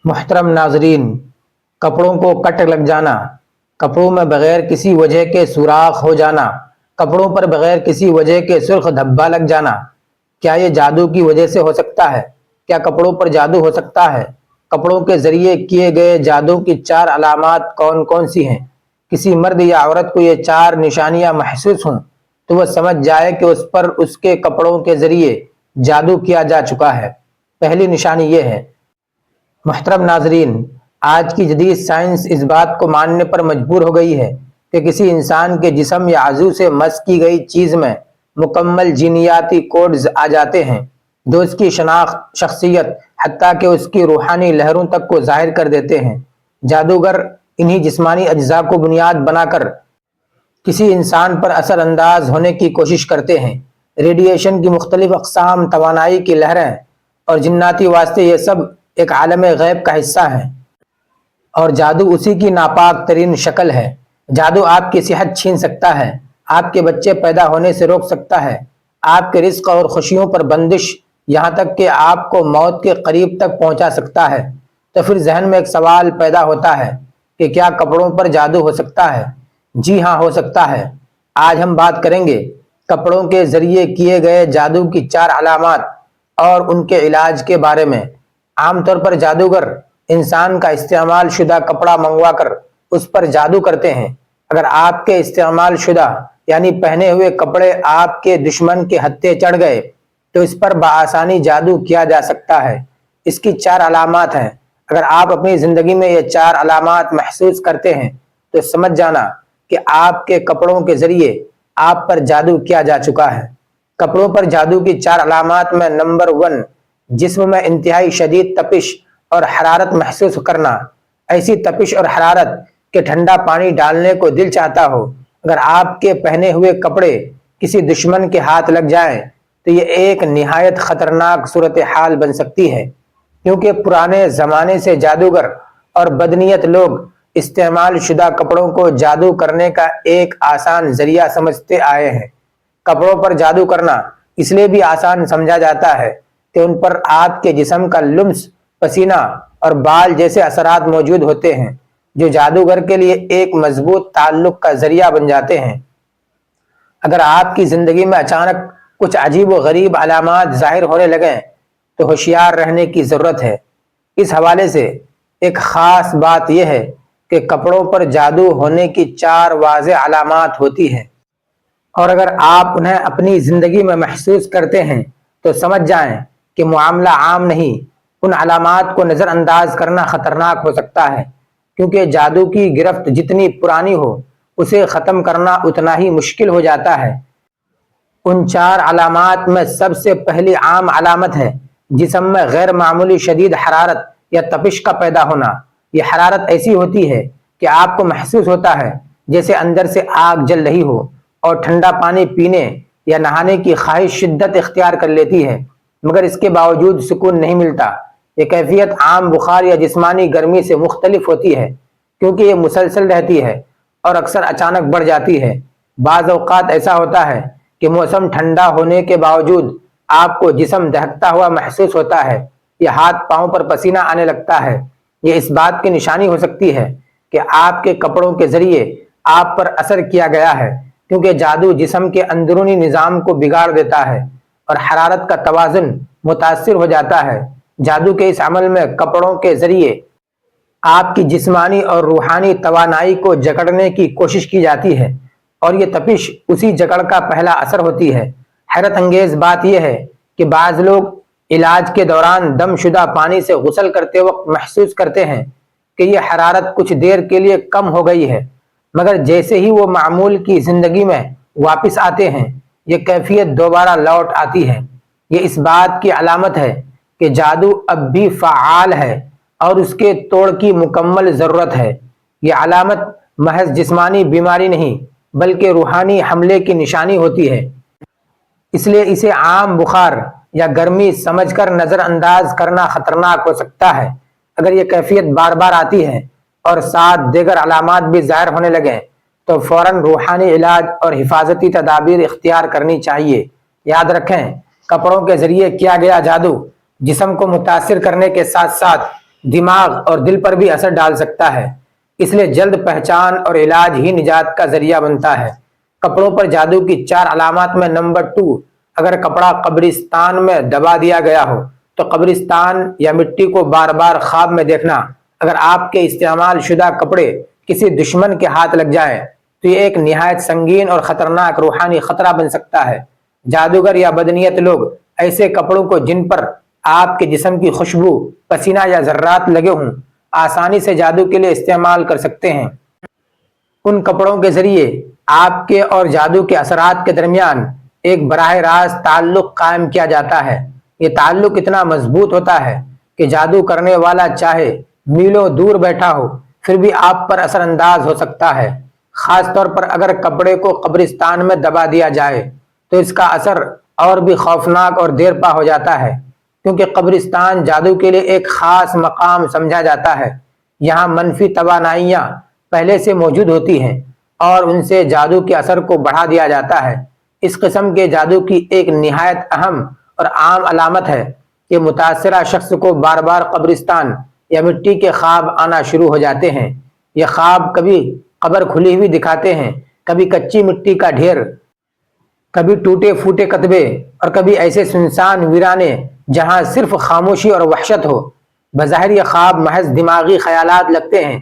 محترم ناظرین، کپڑوں کو کٹ لگ جانا، کپڑوں میں بغیر کسی وجہ کے سوراخ ہو جانا، کپڑوں پر بغیر کسی وجہ کے سرخ دھبا لگ جانا، کیا یہ جادو کی وجہ سے ہو سکتا ہے؟ کیا کپڑوں پر جادو ہو سکتا ہے؟ کپڑوں کے ذریعے کیے گئے جادو کی 4 علامات کون کون سی ہیں؟ کسی مرد یا عورت کو یہ 4 نشانیاں محسوس ہوں تو وہ سمجھ جائے کہ اس پر اس کے کپڑوں کے ذریعے جادو کیا جا چکا ہے۔ پہلی نشانی یہ ہے۔ محترم ناظرین، آج کی جدید سائنس اس بات کو ماننے پر مجبور ہو گئی ہے کہ کسی انسان کے جسم یا عضو سے مس کی گئی چیز میں مکمل جینیاتی کوڈز آ جاتے ہیں جو اس کی شناخت، شخصیت، حتیٰ کہ اس کی روحانی لہروں تک کو ظاہر کر دیتے ہیں۔ جادوگر انہی جسمانی اجزاء کو بنیاد بنا کر کسی انسان پر اثر انداز ہونے کی کوشش کرتے ہیں۔ ریڈیشن کی مختلف اقسام، توانائی کی لہریں اور جناتی واسطے، یہ سب ایک عالم غیب کا حصہ ہیں، اور جادو اسی کی ناپاک ترین شکل ہے۔ جادو آپ کی صحت چھین سکتا ہے، آپ کے بچے پیدا ہونے سے روک سکتا ہے، آپ کے رزق اور خوشیوں پر بندش، یہاں تک کہ آپ کو موت کے قریب تک پہنچا سکتا ہے۔ تو پھر ذہن میں ایک سوال پیدا ہوتا ہے کہ کیا کپڑوں پر جادو ہو سکتا ہے؟ جی ہاں، ہو سکتا ہے۔ آج ہم بات کریں گے کپڑوں کے ذریعے کیے گئے جادو کی 4 علامات اور ان کے علاج کے بارے میں۔ عام طور پر جادوگر انسان کا استعمال شدہ کپڑا منگوا کر اس پر جادو کرتے ہیں۔ اگر آپ کے استعمال شدہ یعنی پہنے ہوئے کپڑے آپ کے دشمن کے ہتھے چڑھ گئے تو اس پر بآسانی جادو کیا جا سکتا ہے۔ اس کی 4 علامات ہیں۔ اگر آپ اپنی زندگی میں یہ 4 علامات محسوس کرتے ہیں تو سمجھ جانا کہ آپ کے کپڑوں کے ذریعے آپ پر جادو کیا جا چکا ہے۔ کپڑوں پر جادو کی 4 علامات میں نمبر 1، جسم میں انتہائی شدید تپش اور حرارت محسوس کرنا۔ ایسی تپش اور حرارت کہ ٹھنڈا پانی ڈالنے کو دل چاہتا ہو۔ اگر آپ کے پہنے ہوئے کپڑے کسی دشمن کے ہاتھ لگ جائیں تو یہ ایک نہایت خطرناک صورتحال بن سکتی ہے، کیونکہ پرانے زمانے سے جادوگر اور بدنیت لوگ استعمال شدہ کپڑوں کو جادو کرنے کا ایک آسان ذریعہ سمجھتے آئے ہیں۔ کپڑوں پر جادو کرنا اس لیے بھی آسان سمجھا جاتا ہے کہ ان پر آپ کے جسم کا لمس، پسینہ اور بال جیسے اثرات موجود ہوتے ہیں جو جادوگر کے لیے ایک مضبوط تعلق کا ذریعہ بن جاتے ہیں۔ اگر آپ کی زندگی میں اچانک کچھ عجیب و غریب علامات ظاہر ہونے لگیں تو ہوشیار رہنے کی ضرورت ہے۔ اس حوالے سے ایک خاص بات یہ ہے کہ کپڑوں پر جادو ہونے کی 4 واضح علامات ہوتی ہیں، اور اگر آپ انہیں اپنی زندگی میں محسوس کرتے ہیں تو سمجھ جائیں کہ معاملہ عام نہیں۔ ان علامات کو نظر انداز کرنا خطرناک ہو سکتا ہے، کیونکہ جادو کی گرفت جتنی پرانی ہو اسے ختم کرنا اتنا ہی مشکل ہو جاتا ہے۔ ان 4 علامات میں سب سے پہلی عام علامت ہے جسم میں غیر معمولی شدید حرارت یا تپش کا پیدا ہونا۔ یہ حرارت ایسی ہوتی ہے کہ آپ کو محسوس ہوتا ہے جیسے اندر سے آگ جل رہی ہو، اور ٹھنڈا پانی پینے یا نہانے کی خواہش شدت اختیار کر لیتی ہے، مگر اس کے باوجود سکون نہیں ملتا۔ یہ کیفیت عام بخار یا جسمانی گرمی سے مختلف ہوتی ہے، کیونکہ یہ مسلسل رہتی ہے اور اکثر اچانک بڑھ جاتی ہے۔ بعض اوقات ایسا ہوتا ہے کہ موسم ٹھنڈا ہونے کے باوجود آپ کو جسم دہکتا ہوا محسوس ہوتا ہے یا ہاتھ پاؤں پر پسینہ آنے لگتا ہے۔ یہ اس بات کی نشانی ہو سکتی ہے کہ آپ کے کپڑوں کے ذریعے آپ پر اثر کیا گیا ہے، کیونکہ جادو جسم کے اندرونی نظام کو بگاڑ دیتا ہے اور حرارت کا توازن متاثر ہو جاتا ہے۔ جادو کے اس عمل میں کپڑوں کے ذریعے آپ کی جسمانی اور روحانی توانائی کو جکڑنے کی کوشش کی جاتی ہے، اور یہ تپش اسی جکڑ کا پہلا اثر ہوتی ہے۔ حیرت انگیز بات یہ ہے کہ بعض لوگ علاج کے دوران دم شدہ پانی سے غسل کرتے وقت محسوس کرتے ہیں کہ یہ حرارت کچھ دیر کے لیے کم ہو گئی ہے، مگر جیسے ہی وہ معمول کی زندگی میں واپس آتے ہیں یہ کیفیت دوبارہ لوٹ آتی ہے۔ یہ اس بات کی علامت ہے کہ جادو اب بھی فعال ہے اور اس کے توڑ کی مکمل ضرورت ہے۔ یہ علامت محض جسمانی بیماری نہیں بلکہ روحانی حملے کی نشانی ہوتی ہے، اس لیے اسے عام بخار یا گرمی سمجھ کر نظر انداز کرنا خطرناک ہو سکتا ہے۔ اگر یہ کیفیت بار بار آتی ہے اور ساتھ دیگر علامات بھی ظاہر ہونے لگیں تو فوراً روحانی علاج اور حفاظتی تدابیر اختیار کرنی چاہیے۔ یاد رکھیں، کپڑوں کے ذریعے کیا گیا جادو جسم کو متاثر کرنے کے ساتھ ساتھ دماغ اور دل پر بھی اثر ڈال سکتا ہے، اس لیے جلد پہچان اور علاج ہی نجات کا ذریعہ بنتا ہے۔ کپڑوں پر جادو کی 4 علامات میں نمبر 2، اگر کپڑا قبرستان میں دبا دیا گیا ہو تو قبرستان یا مٹی کو بار بار خواب میں دیکھنا۔ اگر آپ کے استعمال شدہ کپڑے کسی دشمن کے ہاتھ لگ جائیں تو یہ ایک نہایت سنگین اور خطرناک روحانی خطرہ بن سکتا ہے۔ جادوگر یا بدنیت لوگ ایسے کپڑوں کو جن پر آپ کے جسم کی خوشبو، پسینہ یا ذرات لگے ہوں، آسانی سے جادو کے لیے استعمال کر سکتے ہیں۔ ان کپڑوں کے ذریعے آپ کے اور جادو کے اثرات کے درمیان ایک براہ راست تعلق قائم کیا جاتا ہے۔ یہ تعلق اتنا مضبوط ہوتا ہے کہ جادو کرنے والا چاہے میلوں دور بیٹھا ہو پھر بھی آپ پر اثر انداز ہو سکتا ہے۔ خاص طور پر اگر کپڑے کو قبرستان میں دبا دیا جائے تو اس کا اثر اور بھی خوفناک اور دیر پا ہو جاتا ہے، کیونکہ قبرستان جادو کے لیے ایک خاص مقام سمجھا جاتا ہے۔ یہاں منفی توانائیاں پہلے سے موجود ہوتی ہیں اور ان سے جادو کے اثر کو بڑھا دیا جاتا ہے۔ اس قسم کے جادو کی ایک نہایت اہم اور عام علامت ہے کہ متاثرہ شخص کو بار بار قبرستان یا مٹی کے خواب آنا شروع ہو جاتے ہیں۔ یہ خواب کبھی قبر کھلی ہوئی دکھاتے ہیں، کبھی کچی مٹی کا ڈھیر، کبھی ٹوٹے پھوٹے کتبے اور کبھی ایسے سنسان ویرانے جہاں صرف خاموشی اور وحشت ہو۔ بظاہر یہ خواب محض دماغی خیالات لگتے ہیں،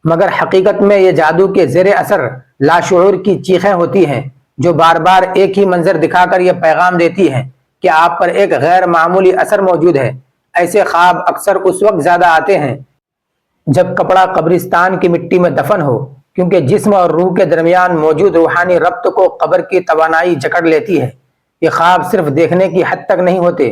مگر حقیقت میں یہ جادو کے زیر اثر لاشعور کی چیخیں ہوتی ہیں جو بار بار ایک ہی منظر دکھا کر یہ پیغام دیتی ہیں کہ آپ پر ایک غیر معمولی اثر موجود ہے۔ ایسے خواب اکثر اس وقت زیادہ آتے ہیں جب کپڑا قبرستان کی مٹی میں دفن ہو، کیونکہ جسم اور روح کے درمیان موجود روحانی ربط کو قبر کی توانائی جکڑ لیتی ہے۔ یہ خواب صرف دیکھنے کی حد تک نہیں ہوتے،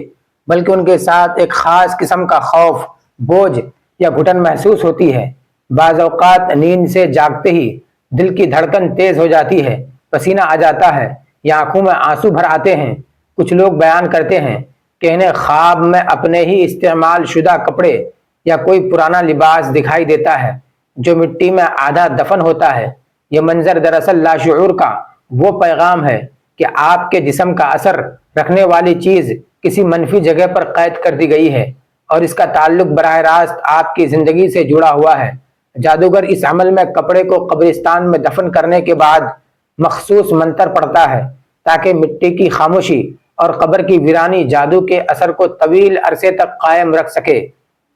بلکہ ان کے ساتھ ایک خاص قسم کا خوف، بوجھ یا گھٹن محسوس ہوتی ہے۔ بعض اوقات نیند سے جاگتے ہی دل کی دھڑکن تیز ہو جاتی ہے، پسینہ آ جاتا ہے یا آنکھوں میں آنسو بھر آتے ہیں۔ کچھ لوگ بیان کرتے ہیں کہ انہیں خواب میں اپنے ہی استعمال شدہ کپڑے یا کوئی پرانا لباس دکھائی دیتا ہے جو مٹی میں آدھا دفن ہوتا ہے۔ یہ منظر دراصل لاشعور کا وہ پیغام ہے کہ آپ کے جسم کا اثر رکھنے والی چیز کسی منفی جگہ پر قید کر دی گئی ہے اور اس کا تعلق براہ راست آپ کی زندگی سے جڑا ہوا ہے۔ جادوگر اس عمل میں کپڑے کو قبرستان میں دفن کرنے کے بعد مخصوص منتر پڑھتا ہے تاکہ مٹی کی خاموشی اور قبر کی ویرانی جادو کے اثر کو طویل عرصے تک قائم رکھ سکے۔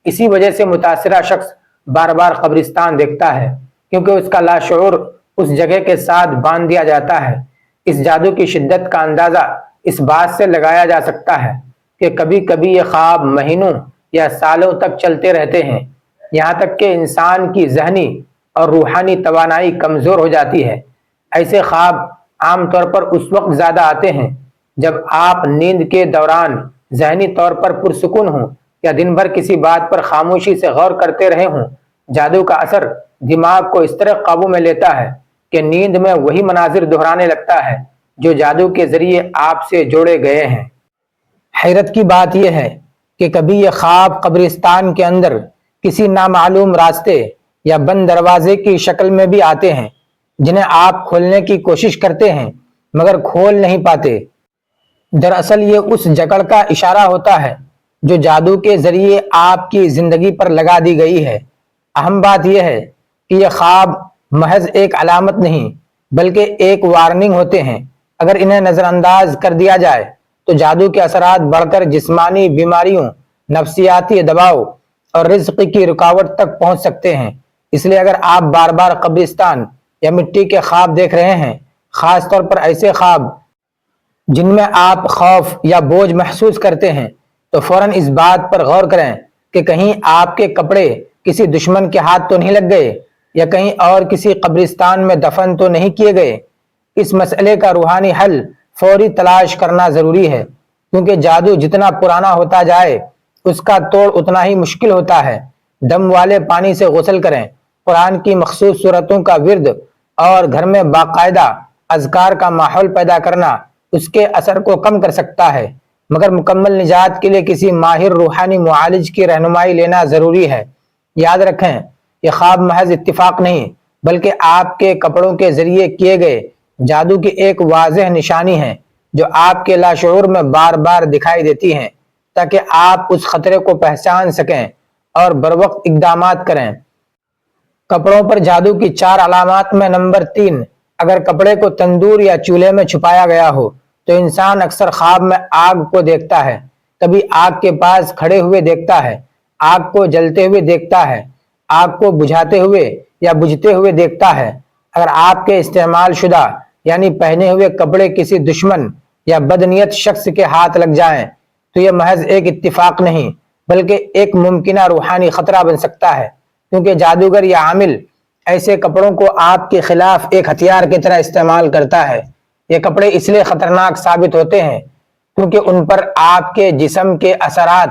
اسی وجہ سے متاثرہ شخص بار بار قبرستان دیکھتا ہے، کیونکہ اس کا لاشعور اس جگہ کے ساتھ باندھ دیا جاتا ہے۔ اس جادو کی شدت کا اندازہ اس بات سے لگایا جا سکتا ہے کہ کبھی کبھی یہ خواب مہینوں یا سالوں تک چلتے رہتے ہیں، یہاں تک کہ انسان کی ذہنی اور روحانی توانائی کمزور ہو جاتی ہے۔ ایسے خواب عام طور پر اس وقت زیادہ آتے ہیں جب آپ نیند کے دوران ذہنی طور پر پرسکون ہوں یا دن بھر کسی بات پر خاموشی سے غور کرتے رہے ہوں۔ جادو کا اثر دماغ کو اس طرح قابو میں لیتا ہے کہ نیند میں وہی مناظر دہرانے لگتا ہے جو جادو کے ذریعے آپ سے جوڑے گئے ہیں۔ حیرت کی بات یہ ہے کہ کبھی یہ خواب قبرستان کے اندر کسی نامعلوم راستے یا بند دروازے کی شکل میں بھی آتے ہیں جنہیں آپ کھولنے کی کوشش کرتے ہیں مگر کھول نہیں پاتے۔ دراصل یہ اس جکڑ کا اشارہ ہوتا ہے جو جادو کے ذریعے آپ کی زندگی پر لگا دی گئی ہے۔ اہم بات یہ ہے کہ یہ خواب محض ایک علامت نہیں بلکہ ایک وارننگ ہوتے ہیں۔ اگر انہیں نظر انداز کر دیا جائے تو جادو کے اثرات بڑھ کر جسمانی بیماریوں، نفسیاتی دباؤ اور رزق کی رکاوٹ تک پہنچ سکتے ہیں۔ اس لیے اگر آپ بار بار قبرستان یا مٹی کے خواب دیکھ رہے ہیں، خاص طور پر ایسے خواب جن میں آپ خوف یا بوجھ محسوس کرتے ہیں، تو فوراً اس بات پر غور کریں کہ کہیں آپ کے کپڑے کسی دشمن کے ہاتھ تو نہیں لگ گئے یا کہیں اور کسی قبرستان میں دفن تو نہیں کیے گئے۔ اس مسئلے کا روحانی حل فوری تلاش کرنا ضروری ہے، کیونکہ جادو جتنا پرانا ہوتا جائے اس کا توڑ اتنا ہی مشکل ہوتا ہے۔ دم والے پانی سے غسل کریں، قرآن کی مخصوص سورتوں کا ورد اور گھر میں باقاعدہ اذکار کا ماحول پیدا کرنا اس کے اثر کو کم کر سکتا ہے، مگر مکمل نجات کے لیے کسی ماہر روحانی معالج کی رہنمائی لینا ضروری ہے۔ یاد رکھیں، یہ خواب محض اتفاق نہیں بلکہ آپ کے کپڑوں کے ذریعے کیے گئے جادو کی ایک واضح نشانی ہے جو آپ کے لاشعور میں بار بار دکھائی دیتی ہیں تاکہ آپ اس خطرے کو پہچان سکیں اور بروقت اقدامات کریں۔ کپڑوں پر جادو کی 4 علامات میں نمبر 3، اگر کپڑے کو تندور یا چولہے میں چھپایا گیا ہو تو انسان اکثر خواب میں آگ کو دیکھتا ہے، کبھی آگ کے پاس کھڑے ہوئے دیکھتا ہے، آگ کو جلتے ہوئے دیکھتا ہے، آگ کو بجھاتے ہوئے یا بجھتے ہوئے دیکھتا ہے۔ اگر آپ کے استعمال شدہ یعنی پہنے ہوئے کپڑے کسی دشمن یا بدنیت شخص کے ہاتھ لگ جائیں تو یہ محض ایک اتفاق نہیں بلکہ ایک ممکنہ روحانی خطرہ بن سکتا ہے، کیونکہ جادوگر یا عامل ایسے کپڑوں کو آپ کے خلاف ایک ہتھیار کی طرح استعمال کرتا ہے۔ یہ کپڑے اس لیے خطرناک ثابت ہوتے ہیں کیونکہ ان پر آپ کے جسم کے اثرات،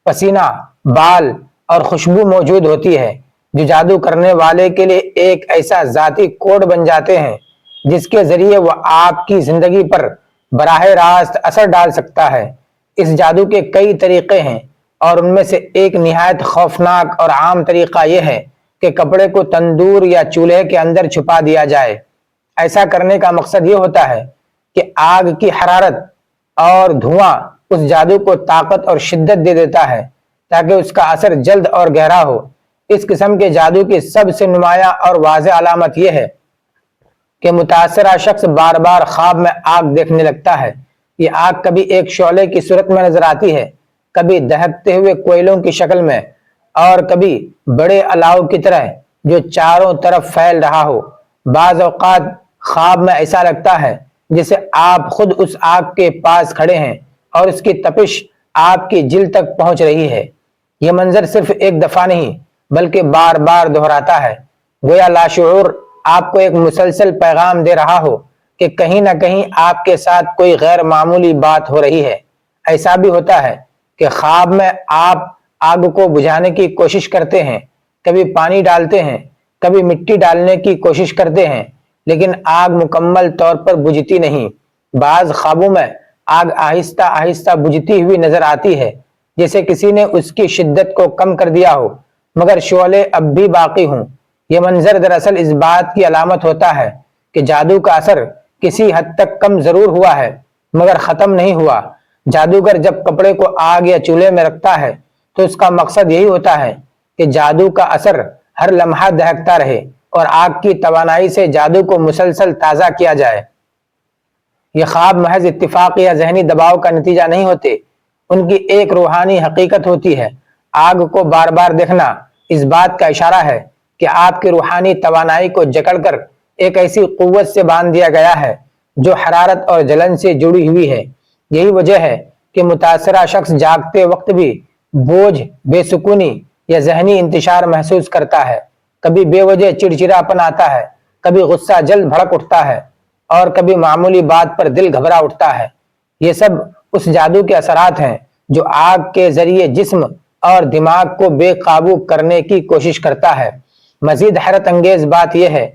پسینہ، بال اور خوشبو موجود ہوتی ہے، جو جادو کرنے والے کے لیے ایک ایسا ذاتی کوڈ بن جاتے ہیں جس کے ذریعے وہ آپ کی زندگی پر براہ راست اثر ڈال سکتا ہے۔ اس جادو کے کئی طریقے ہیں اور ان میں سے ایک نہایت خوفناک اور عام طریقہ یہ ہے کہ کپڑے کو تندور یا چولہے کے اندر چھپا دیا جائے۔ ایسا کرنے کا مقصد یہ ہوتا ہے کہ آگ کی حرارت اور دھواں اس جادو کو طاقت اور شدت دے دیتا ہے تاکہ اس کا اثر جلد اور گہرا ہو۔ اس قسم کے جادو کی سب سے نمایاں اور واضح علامت یہ ہے کہ متاثرہ شخص بار بار خواب میں آگ دیکھنے لگتا ہے۔ یہ آگ کبھی ایک شعلے کی صورت میں نظر آتی ہے، کبھی دہکتے ہوئے کوئلوں کی شکل میں، اور کبھی بڑے الاؤ کی طرح جو چاروں طرف پھیل رہا ہو۔ بعض اوقات خواب میں ایسا لگتا ہے جیسے آپ خود اس آگ کے پاس کھڑے ہیں اور اس کی تپش آپ کی جلد تک پہنچ رہی ہے۔ یہ منظر صرف ایک دفعہ نہیں بلکہ بار بار دہراتا ہے، گویا لاشعور آپ کو ایک مسلسل پیغام دے رہا ہو کہ کہیں نہ کہیں آپ کے ساتھ کوئی غیر معمولی بات ہو رہی ہے۔ ایسا بھی ہوتا ہے کہ خواب میں آپ آگ کو بجھانے کی کوشش کرتے ہیں، کبھی پانی ڈالتے ہیں، کبھی مٹی ڈالنے کی کوشش کرتے ہیں، لیکن آگ مکمل طور پر بجھتی نہیں۔ بعض خوابوں میں آگ آہستہ آہستہ بجھتی ہوئی نظر آتی ہے، جیسے کسی نے اس کی شدت کو کم کر دیا ہو مگر شعلے اب بھی باقی ہوں۔ یہ منظر دراصل اس بات کی علامت ہوتا ہے کہ جادو کا اثر کسی حد تک کم ضرور ہوا ہے مگر ختم نہیں ہوا۔ جادوگر جب کپڑے کو آگ یا چولہے میں رکھتا ہے تو اس کا مقصد یہی ہوتا ہے کہ جادو کا اثر ہر لمحہ دہکتا رہے اور آگ کی توانائی سے جادو کو مسلسل تازہ کیا جائے۔ یہ خواب محض اتفاق یا ذہنی دباؤ کا نتیجہ نہیں ہوتے، ان کی ایک روحانی حقیقت ہوتی ہے۔ آگ کو بار بار دیکھنا اس بات کا اشارہ ہے کہ آپ کی روحانی توانائی کو جکڑ کر ایک ایسی قوت سے باندھ دیا گیا ہے جو حرارت اور جلن سے جڑی ہوئی ہے۔ یہی وجہ ہے کہ متاثرہ شخص جاگتے وقت بھی بوجھ، بے سکونی یا ذہنی انتشار محسوس کرتا ہے، کبھی بے وجہ چڑچڑاپن آتا ہے، کبھی غصہ جلد بھڑک اٹھتا ہے اور کبھی معمولی بات پر دل گھبرا اٹھتا ہے۔ یہ سب اس جادو کے اثرات ہیں جو آگ کے ذریعے جسم اور دماغ کو بے قابو کرنے کی کوشش کرتا ہے۔ مزید حیرت انگیز بات یہ ہے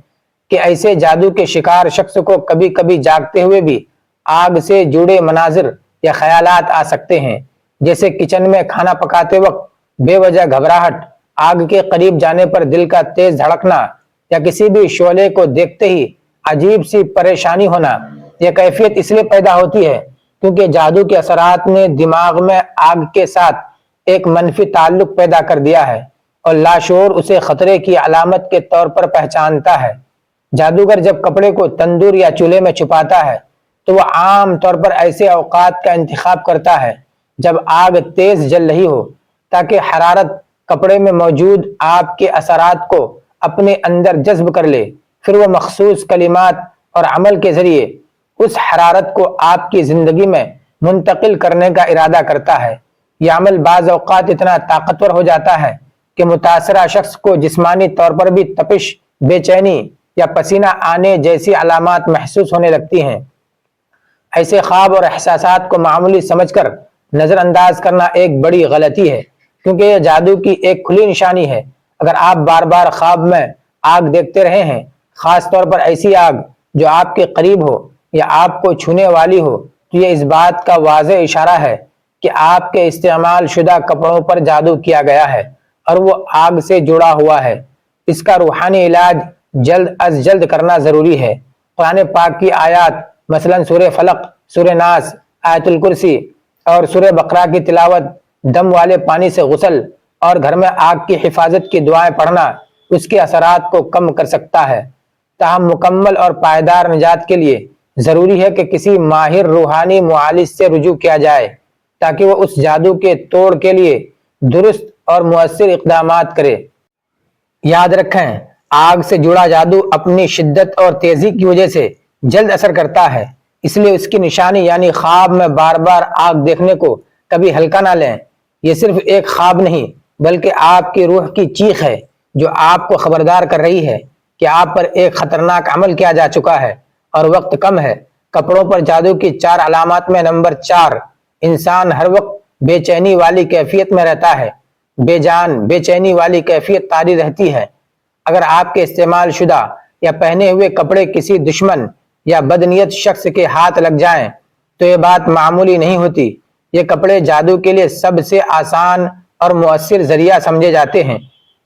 کہ ایسے جادو کے شکار شخص کو کبھی کبھی جاگتے ہوئے بھی آگ سے جڑے مناظر یا خیالات آ سکتے ہیں، جیسے کچن میں کھانا پکاتے وقت بے وجہ گھبراہٹ، آگ کے قریب جانے پر دل کا تیز دھڑکنا یا کسی بھی شعلے کو دیکھتے ہی عجیب سی پریشانی ہونا۔ یہ کیفیت اس لیے پیدا ہوتی ہے کیونکہ جادو کے اثرات نے دماغ میں آگ کے ساتھ ایک منفی تعلق پیدا کر دیا ہے اور لاشعور اسے خطرے کی علامت کے طور پر پہچانتا ہے۔ جادوگر جب کپڑے کو تندور یا چولہے میں چھپاتا ہے تو وہ عام طور پر ایسے اوقات کا انتخاب کرتا ہے جب آگ تیز جل رہی ہو تاکہ حرارت کپڑے میں موجود آپ کے اثرات کو اپنے اندر جذب کر لے۔ پھر وہ مخصوص کلمات اور عمل کے ذریعے اس حرارت کو آپ کی زندگی میں منتقل کرنے کا ارادہ کرتا ہے۔ یہ عمل بعض اوقات اتنا طاقتور ہو جاتا ہے کہ متاثرہ شخص کو جسمانی طور پر بھی تپش، بے چینی یا پسینہ آنے جیسی علامات محسوس ہونے لگتی ہیں۔ ایسے خواب اور احساسات کو معمولی سمجھ کر نظر انداز کرنا ایک بڑی غلطی ہے، کیونکہ یہ جادو کی ایک کھلی نشانی ہے۔ اگر آپ بار بار خواب میں آگ دیکھتے رہے ہیں، خاص طور پر ایسی آگ جو آپ کے قریب ہو یا آپ کو چھونے والی ہو، تو یہ اس بات کا واضح اشارہ ہے کہ آپ کے استعمال شدہ کپڑوں پر جادو کیا گیا ہے اور وہ آگ سے جڑا ہوا ہے۔ اس کا روحانی علاج جلد از جلد کرنا ضروری ہے۔ قرآن پاک کی آیات مثلا سورہ فلق، سورہ ناس، آیت الکرسی اور سورہ بقرہ کی تلاوت، دم والے پانی سے غسل، اور گھر میں آگ کی حفاظت کی دعائیں پڑھنا اس کے اثرات کو کم کر سکتا ہے۔ تاہم مکمل اور پائیدار نجات کے لیے ضروری ہے کہ کسی ماہر روحانی معالج سے رجوع کیا جائے تاکہ وہ اس جادو کے توڑ کے لیے درست اور مؤثر اقدامات کرے۔ یاد رکھیں، آگ سے جڑا جادو اپنی شدت اور تیزی کی وجہ سے جلد اثر کرتا ہے، اس لیے اس کی نشانی یعنی خواب میں بار بار آگ دیکھنے کو کبھی ہلکا نہ لیں۔ یہ صرف ایک خواب نہیں بلکہ آپ کی روح کی چیخ ہے جو آپ کو خبردار کر رہی ہے کہ آپ پر ایک خطرناک عمل کیا جا چکا ہے اور وقت کم ہے۔ کپڑوں پر جادو کی 4 علامات میں نمبر 4، انسان ہر وقت بے چینی والی کیفیت میں رہتا ہے۔ بے جان بے چینی والی کیفیت طاری رہتی ہے۔ اگر آپ کے استعمال شدہ یا پہنے ہوئے کپڑے کسی دشمن یا بدنیت شخص کے ہاتھ لگ جائیں تو یہ بات معمولی نہیں ہوتی۔ یہ کپڑے جادو کے لیے سب سے آسان اور مؤثر ذریعہ سمجھے جاتے ہیں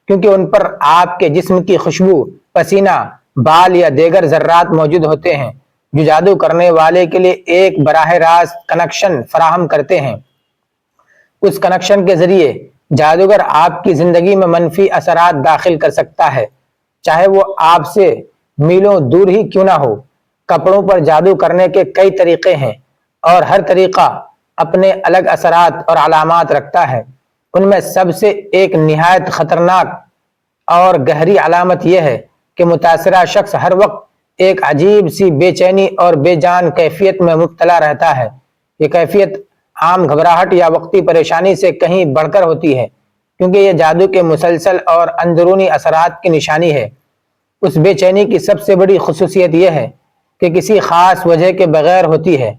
کیونکہ ان پر آپ کے جسم کی خوشبو، پسینہ، بال یا دیگر ذرات موجود ہوتے ہیں جو جادو کرنے والے کے لیے ایک براہ راست کنکشن فراہم کرتے ہیں۔ اس کنکشن کے ذریعے جادوگر آپ کی زندگی میں منفی اثرات داخل کر سکتا ہے، چاہے وہ آپ سے میلوں دور ہی کیوں نہ ہو۔ کپڑوں پر جادو کرنے کے کئی طریقے ہیں اور ہر طریقہ اپنے الگ اثرات اور علامات رکھتا ہے۔ ان میں سب سے ایک نہایت خطرناک اور گہری علامت یہ ہے کہ متاثرہ شخص ہر وقت ایک عجیب سی بے چینی اور بے جان کیفیت میں مبتلا رہتا ہے۔ یہ کیفیت عام گھبراہٹ یا وقتی پریشانی سے کہیں بڑھ کر ہوتی ہے کیونکہ یہ جادو کے مسلسل اور اندرونی اثرات کی نشانی ہے۔ اس بے چینی کی سب سے بڑی خصوصیت یہ ہے کہ کسی خاص وجہ کے بغیر ہوتی ہے۔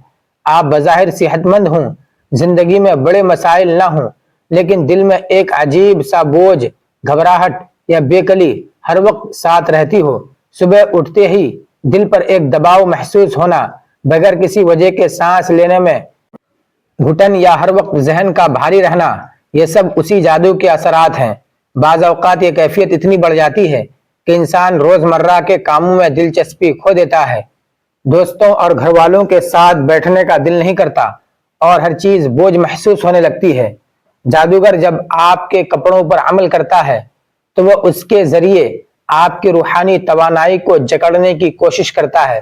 آپ بظاہر صحت مند ہوں، زندگی میں بڑے مسائل نہ ہوں، لیکن دل میں ایک عجیب سا بوجھ، گھبراہٹ یا بے کلی ہر وقت ساتھ رہتی ہو۔ صبح اٹھتے ہی دل پر ایک دباؤ محسوس ہونا، بغیر کسی وجہ کے سانس لینے میں گھٹن یا ہر وقت ذہن کا بھاری رہنا، یہ سب اسی جادو کے اثرات ہیں۔ بعض اوقات یہ کیفیت اتنی بڑھ جاتی ہے کہ انسان روزمرہ کے کاموں میں دلچسپی کھو دیتا ہے، دوستوں اور گھر والوں کے ساتھ بیٹھنے کا دل نہیں کرتا اور ہر چیز بوجھ محسوس ہونے لگتی ہے۔ جادوگر جب آپ کے کپڑوں پر عمل کرتا ہے تو وہ اس کے ذریعے آپ کی روحانی توانائی کو جکڑنے کی کوشش کرتا ہے۔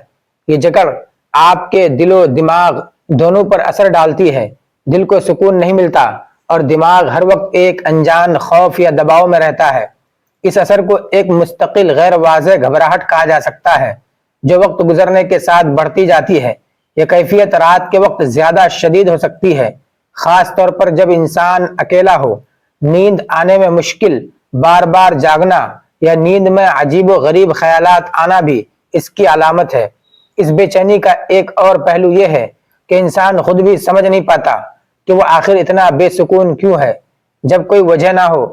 یہ جکڑ آپ کے دل و دماغ دونوں پر اثر ڈالتی ہے۔ دل کو سکون نہیں ملتا اور دماغ ہر وقت ایک انجان خوف یا دباؤ میں رہتا ہے۔ اس اثر کو ایک مستقل غیر واضح گھبراہٹ کہا جا سکتا ہے جو وقت گزرنے کے ساتھ بڑھتی جاتی ہے۔ یہ کیفیت رات کے وقت زیادہ شدید ہو سکتی ہے، خاص طور پر جب انسان اکیلا ہو، نیند آنے میں مشکل، بار بار جاگنا یا نیند میں عجیب و غریب خیالات آنا بھی اس کی علامت ہے۔ اس بے چینی کا ایک اور پہلو یہ ہے کہ انسان خود بھی سمجھ نہیں پاتا کہ وہ آخر اتنا بے سکون کیوں ہے۔ جب کوئی وجہ نہ ہو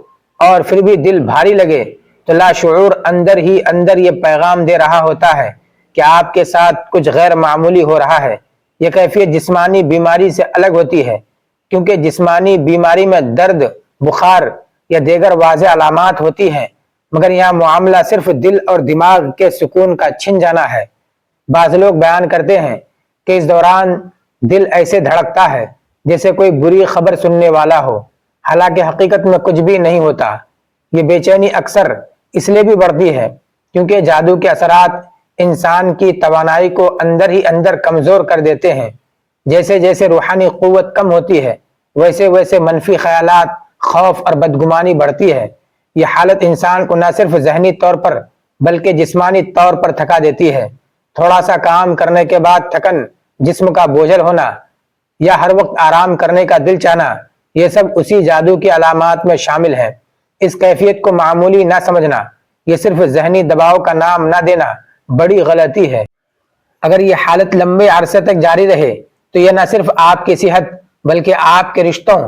اور پھر بھی دل بھاری لگے تو لاشعور اندر ہی اندر یہ پیغام دے رہا ہوتا ہے کہ آپ کے ساتھ کچھ غیر معمولی ہو رہا ہے۔ یہ کیفیت جسمانی بیماری سے الگ ہوتی ہے کیونکہ جسمانی بیماری میں درد، بخار یا دیگر واضح علامات ہوتی ہیں، مگر یہاں معاملہ صرف دل اور دماغ کے سکون کا چھن جانا ہے۔ بعض لوگ بیان کرتے ہیں کہ اس دوران دل ایسے دھڑکتا ہے جیسے کوئی بری خبر سننے والا ہو، حالانکہ حقیقت میں کچھ بھی نہیں ہوتا۔ یہ بے چینی اکثر اس لیے بھی بڑھتی ہے کیونکہ جادو کے اثرات انسان کی توانائی کو اندر ہی اندر کمزور کر دیتے ہیں۔ جیسے جیسے روحانی قوت کم ہوتی ہے ویسے ویسے منفی خیالات، خوف اور بدگمانی بڑھتی ہے۔ یہ حالت انسان کو نہ صرف ذہنی طور پر بلکہ جسمانی طور پر تھکا دیتی ہے۔ تھوڑا سا کام کرنے کے بعد تھکن، جسم کا بوجھل ہونا یا ہر وقت آرام کرنے کا دل چاہنا، یہ سب اسی جادو کی علامات میں شامل ہیں۔ اس کیفیت کو معمولی نہ سمجھنا، یہ صرف ذہنی دباؤ کا نام نہ دینا بڑی غلطی ہے۔ اگر یہ حالت لمبے عرصے تک جاری رہے تو یہ نہ صرف آپ کی صحت بلکہ آپ کے رشتوں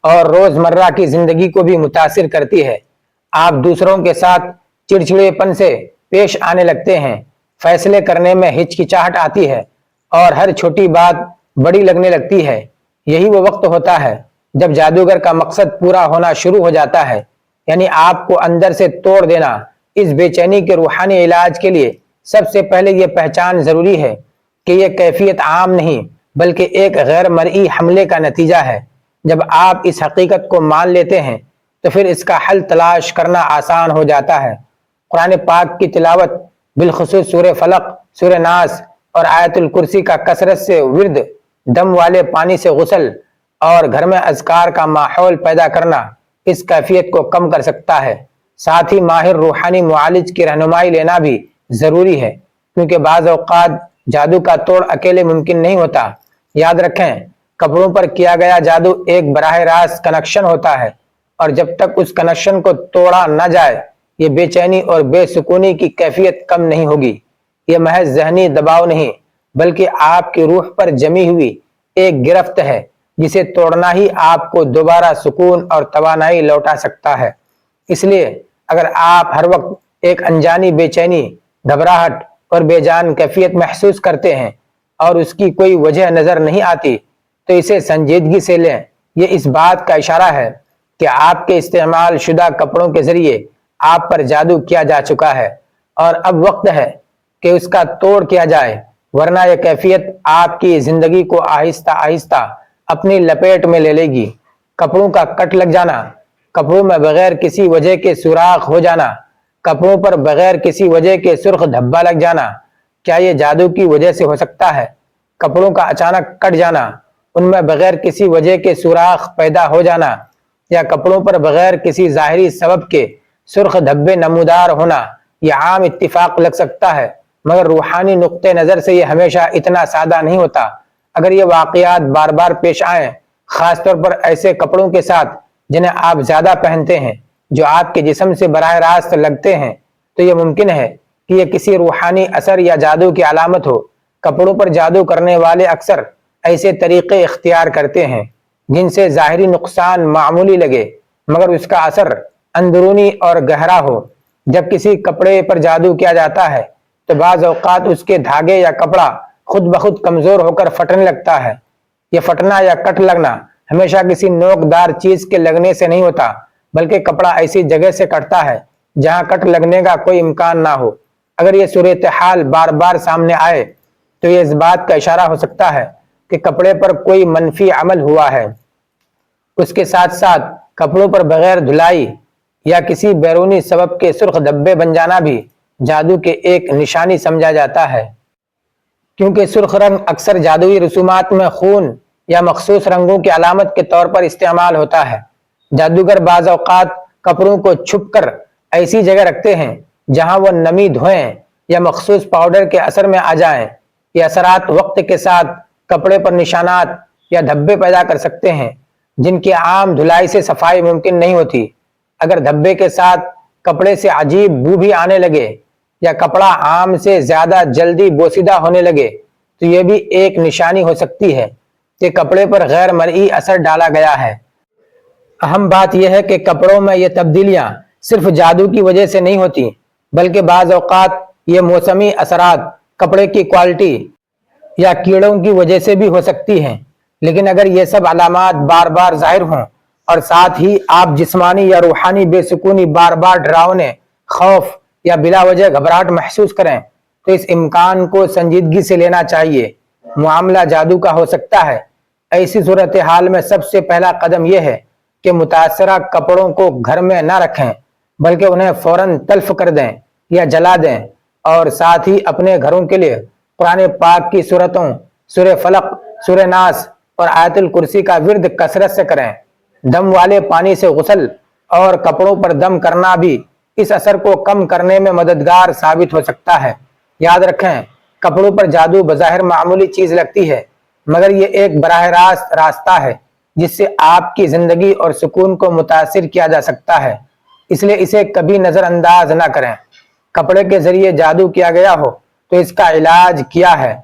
اور روزمرہ کی زندگی کو بھی متاثر کرتی ہے۔ آپ دوسروں کے ساتھ چڑچڑے پن سے پیش آنے لگتے ہیں، فیصلے کرنے میں ہچکچاہٹ آتی ہے اور ہر چھوٹی بات بڑی لگنے لگتی ہے۔ یہی وہ وقت ہوتا ہے جب جادوگر کا مقصد پورا ہونا شروع ہو جاتا ہے، یعنی آپ کو اندر سے توڑ دینا۔ اس بے چینی کے روحانی علاج کے لیے سب سے پہلے یہ پہچان ضروری ہے کہ یہ کیفیت عام نہیں بلکہ ایک غیر مرئی حملے کا نتیجہ ہے۔ جب آپ اس حقیقت کو مان لیتے ہیں تو پھر اس کا حل تلاش کرنا آسان ہو جاتا ہے۔ قرآن پاک کی تلاوت، بالخصوص سورہ فلق، سورہ ناس اور آیت الکرسی کا کثرت سے ورد، دم والے پانی سے غسل اور گھر میں اذکار کا ماحول پیدا کرنا اس کیفیت کو کم کر سکتا ہے۔ ساتھ ہی ماہر روحانی معالج کی رہنمائی لینا بھی ضروری ہے، کیونکہ بعض اوقات جادو کا توڑ اکیلے ممکن نہیں ہوتا۔ یاد رکھیں، کپڑوں پر کیا گیا جادو ایک براہ راست کنیکشن ہوتا ہے، اور جب تک اس کنیکشن کو توڑا نہ جائے یہ بے چینی اور بے سکونی کی کیفیت کم نہیں ہوگی۔ یہ محض ذہنی دباؤ نہیں، بلکہ آپ کی روح پر جمی ہوئی ایک گرفت ہے جسے توڑنا ہی آپ کو دوبارہ سکون اور توانائی لوٹا سکتا ہے۔ اس لیے اگر آپ ہر وقت ایک انجانی بے چینی، گھبراہٹ اور بے جان کیفیت محسوس کرتے ہیں اور اس کی کوئی وجہ نظر نہیں آتی، تو اسے سنجیدگی سے لیں۔ یہ اس بات کا اشارہ ہے کہ آپ کے استعمال شدہ کپڑوں کے ذریعے آپ پر جادو کیا جا چکا ہے، اور اب وقت ہے کہ اس کا توڑ کیا جائے، ورنہ یہ کیفیت آپ کی زندگی کو آہستہ آہستہ اپنی لپیٹ میں لے لے گی۔ کپڑوں کا کٹ لگ جانا، کپڑوں میں بغیر کسی وجہ کے سوراخ ہو جانا، کپڑوں پر بغیر کسی وجہ کے سرخ دھبا لگ جانا، کیا یہ جادو کی وجہ سے ہو سکتا ہے؟ کپڑوں کا اچانک کٹ جانا، ان میں بغیر کسی وجہ کے سوراخ پیدا ہو جانا، یا کپڑوں پر بغیر کسی ظاہری سبب کے سرخ دھبے نمودار ہونا، یہ عام اتفاق لگ سکتا ہے، مگر روحانی نقطہ نظر سے یہ ہمیشہ اتنا سادہ نہیں ہوتا۔ اگر یہ واقعات بار بار پیش آئیں، خاص طور پر ایسے کپڑوں کے ساتھ جنہیں آپ زیادہ پہنتے ہیں، جو آپ کے جسم سے براہ راست لگتے ہیں، تو یہ ممکن ہے کہ یہ کسی روحانی اثر یا جادو کی علامت ہو۔ کپڑوں پر جادو کرنے والے اکثر ایسے طریقے اختیار کرتے ہیں جن سے ظاہری نقصان معمولی لگے، مگر اس کا اثر اندرونی اور گہرا ہو۔ جب کسی کپڑے پر جادو کیا جاتا ہے تو بعض اوقات اس کے دھاگے یا کپڑا خود بخود کمزور ہو کر پھٹنے لگتا ہے۔ یہ پھٹنا یا کٹ لگنا ہمیشہ کسی نوکدار چیز کے لگنے سے نہیں ہوتا، بلکہ کپڑا ایسی جگہ سے کٹتا ہے جہاں کٹ لگنے کا کوئی امکان نہ ہو۔ اگر یہ صورتحال بار بار سامنے آئے تو یہ اس بات کا اشارہ ہو سکتا ہے کہ کپڑے پر کوئی منفی عمل ہوا ہے۔ اس کے ساتھ ساتھ کپڑوں پر بغیر دھلائی یا کسی بیرونی سبب کے سرخ دھبے بن جانا بھی جادو کے ایک نشانی سمجھا جاتا ہے، کیونکہ سرخ رنگ اکثر جادوئی رسومات میں خون یا مخصوص رنگوں کی علامت کے طور پر استعمال ہوتا ہے۔ جادوگر بعض اوقات کپڑوں کو چھپ کر ایسی جگہ رکھتے ہیں جہاں وہ نمی، دھویں یا مخصوص پاؤڈر کے اثر میں آ جائیں۔ یہ اثرات وقت کے ساتھ کپڑے پر نشانات یا دھبے پیدا کر سکتے ہیں جن کی عام دھلائی سے صفائی ممکن نہیں ہوتی۔ اگر دھبے کے ساتھ کپڑے سے عجیب بو بھی آنے لگے یا کپڑا عام سے زیادہ جلدی بوسیدہ ہونے لگے تو یہ بھی ایک نشانی ہو سکتی ہے کہ کپڑے پر غیر مرئی اثر ڈالا گیا ہے۔ اہم بات یہ ہے کہ کپڑوں میں یہ تبدیلیاں صرف جادو کی وجہ سے نہیں ہوتی، بلکہ بعض اوقات یہ موسمی اثرات، کپڑے کی کوالٹی یا کیڑوں کی وجہ سے بھی ہو سکتی ہیں۔ لیکن اگر یہ سب علامات بار بار ظاہر ہوں اور ساتھ ہی آپ جسمانی یا روحانی بے سکونی، بار بار ڈراؤنے، خوف یا بلا وجہ گھبراہٹ محسوس کریں، تو اس امکان کو سنجیدگی سے لینا چاہیے۔ معاملہ جادو کا ہو سکتا ہے۔ ایسی صورتحال میں سب سے پہلا قدم یہ ہے کہ متاثرہ کپڑوں کو گھر میں نہ رکھیں، بلکہ انہیں فوراً تلف کر دیں یا جلا دیں، اور ساتھ ہی اپنے گھروں کے لیے قرآن پاک کی سورتوں، سورہ فلق، سورہ ناس اور آیت الکرسی کا ورد کثرت سے کریں۔ دم والے پانی سے غسل اور کپڑوں پر دم کرنا بھی اس اثر کو کم کرنے میں مددگار ثابت ہو سکتا ہے۔ یاد رکھیں، کپڑوں پر جادو بظاہر معمولی چیز لگتی ہے، مگر یہ ایک براہ راست راستہ ہے جس سے آپ کی زندگی اور سکون کو متاثر کیا جا سکتا ہے، اس لیے اسے کبھی نظر انداز نہ کریں۔ کپڑے کے ذریعے جادو کیا گیا ہو تو اس کا علاج کیا ہے؟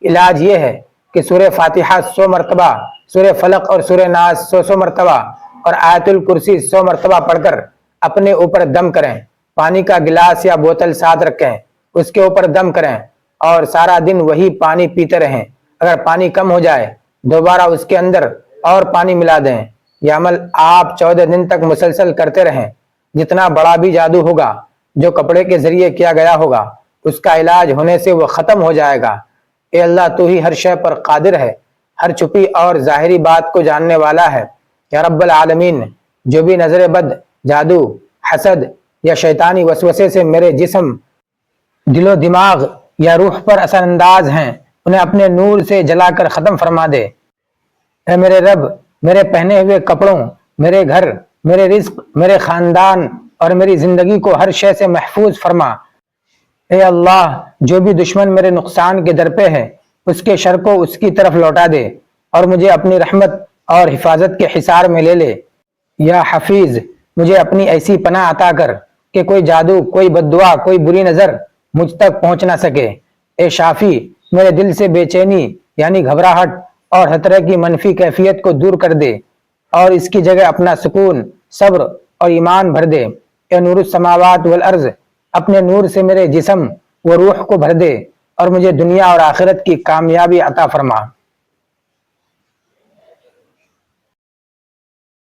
علاج یہ ہے کہ سورہ فاتحہ 100 مرتبہ، سورہ فلق اور سورہ ناس 100 مرتبہ اور آیت الکرسی 100 مرتبہ پڑھ کر اپنے اوپر دم کریں۔ پانی کا گلاس یا بوتل ساتھ رکھیں، اس کے اوپر دم کریں اور سارا دن وہی پانی پیتے رہیں۔ اگر پانی کم ہو جائے دوبارہ اس کے اندر اور پانی ملا دیں۔ یہ عمل آپ 14 دن تک مسلسل کرتے رہیں۔ جتنا بڑا بھی جادو ہوگا جو کپڑے کے ذریعے کیا گیا ہوگا، اس کا علاج ہونے سے وہ ختم ہو جائے گا۔ اے اللہ، تو ہی ہر شے پر قادر ہے، ہر چھپی اور ظاہری بات کو جاننے والا ہے۔ یا رب العالمین، جو بھی نظر بد، جادو، حسد یا شیطانی وسوسے سے میرے جسم، دل و دماغ یا روح پر اثر انداز ہیں، انہیں اپنے نور سے جلا کر ختم فرما دے۔ اے میرے رب، میرے پہنے ہوئے کپڑوں، میرے گھر، میرے رزق، میرے خاندان اور میری زندگی کو ہر شے سے محفوظ فرما۔ اے اللہ، جو بھی دشمن میرے نقصان کے در پہ ہے، اس کے شر کو اس کی طرف لوٹا دے اور مجھے اپنی رحمت اور حفاظت کے حصار میں لے لے۔ یا حفیظ، مجھے اپنی ایسی پناہ عطا کر کہ کوئی جادو، کوئی بد دعا، کوئی بری نظر مجھ تک پہنچ نہ سکے۔ اے شافی، میرے دل سے بے چینی یعنی گھبراہٹ اور ہر طرح کی منفی کیفیت کو دور کر دے اور اس کی جگہ اپنا سکون، صبر اور ایمان بھر دے۔ اے نور السماوات والارض، اپنے نور سے میرے جسم و روح کو بھر دے اور مجھے دنیا اور آخرت کی کامیابی عطا فرما۔